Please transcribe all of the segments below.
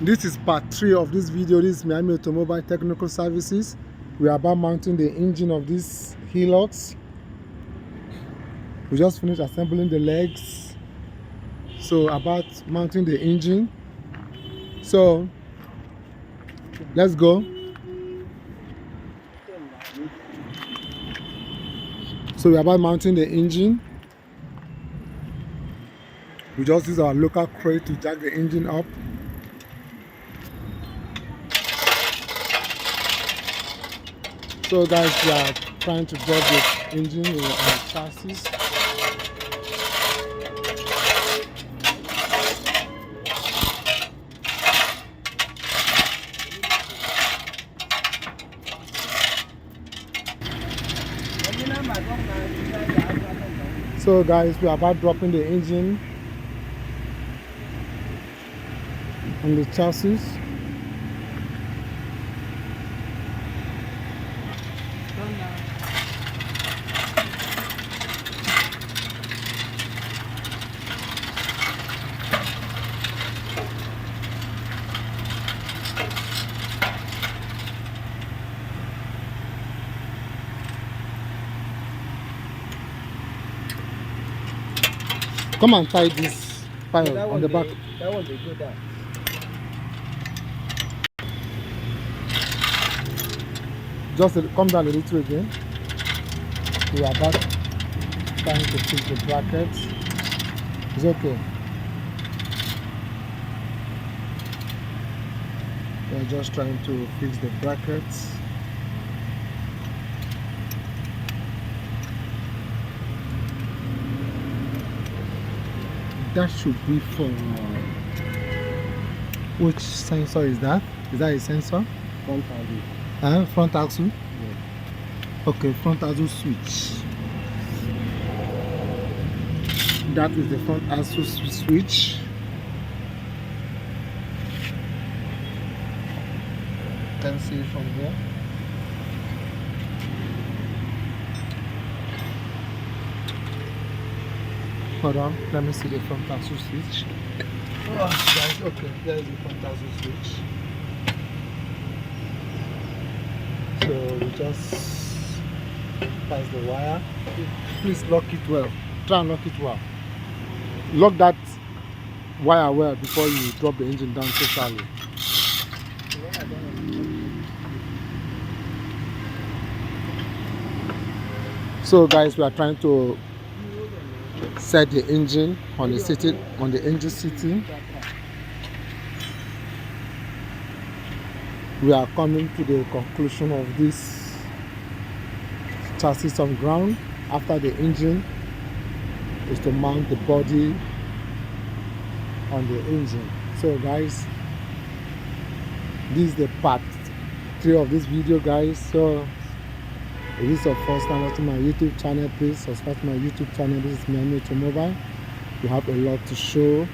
This is part 3 of this video. This is Miami Automobile Technical Services. We are about mounting the engine of this Hilux. We just finished assembling the legs. So about mounting the engine. So let's go. So we're about mounting the engine. We just use our local crate to jack the engine up. So guys, we are trying to drop the engine on the chassis. So guys, we are about dropping the engine on the chassis. Come and tie this pile on the back. That one they go down. Just come down a little again. We are back trying to fix the brackets. It's okay. We are just trying to fix the brackets. That should be for which sensor is that? Is that a sensor? Front axle. Front axle? Yeah. Okay, front axle switch. That is the front axle switch. You can see it from here. Hold on, let me see the front axle switch. Oh, guys, okay, there is the front axle switch. So we just pass the wire. Please lock it well. Try and lock it well. Lock that wire well before you drop the engine down totally. So guys, we are trying to set the engine on the engine seating. We are coming to the conclusion of this chassis on ground. After the engine is to mount the body on the engine. So guys, this is the part 3 of this video, guys. So if this is your first time watching my YouTube channel, please subscribe to my YouTube channel. This is Miami Automobile. We have a lot to show.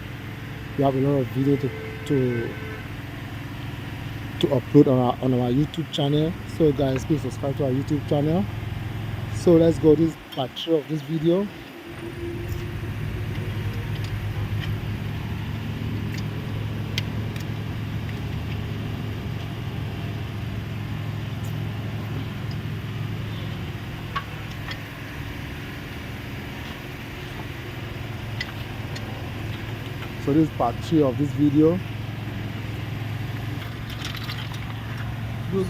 We have a lot of video to upload on our YouTube channel. So guys, please subscribe to our YouTube channel. So let's go. This part 3 of this video. So this is part 3 of this video. So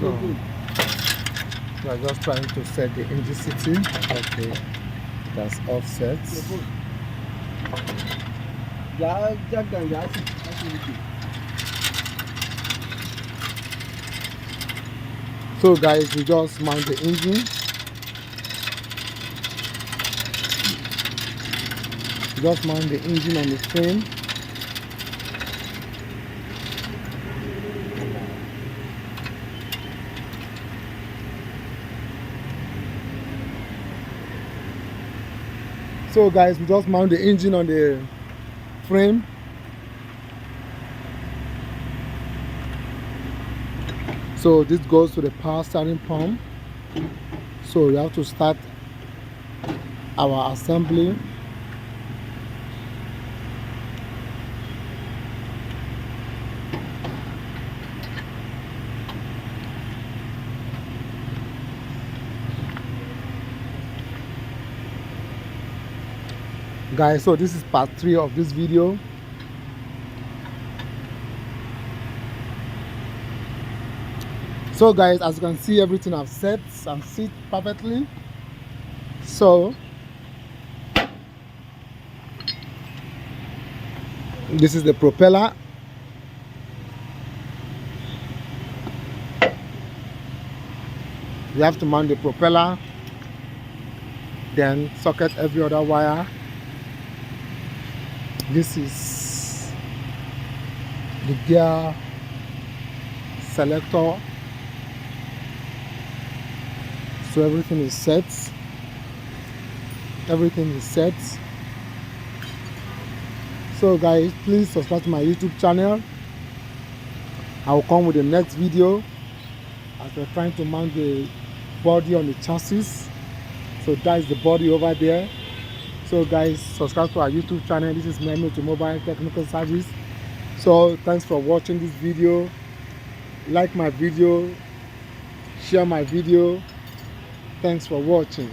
we are just trying to set the engine seating. Okay, that's offset. So guys, we just mount the engine. We just mount the engine on the frame. So guys, we just mount the engine on the frame. So this goes to the power starting pump. So we have to start our assembly. guys. So this is part 3 of this video. So guys, as you can see, everything I've set and sit perfectly. So this is the propeller. You have to mount the propeller, then socket every other wire. This is the gear selector. So everything is set. Everything is set. So guys, please subscribe to my YouTube channel. I will come with the next video as we're trying to mount the body on the chassis. So that is the body over there. So guys, subscribe to our YouTube channel. This is Memo to Mobile Technical Service. So thanks for watching this video. Like my video, share my video. Thanks for watching.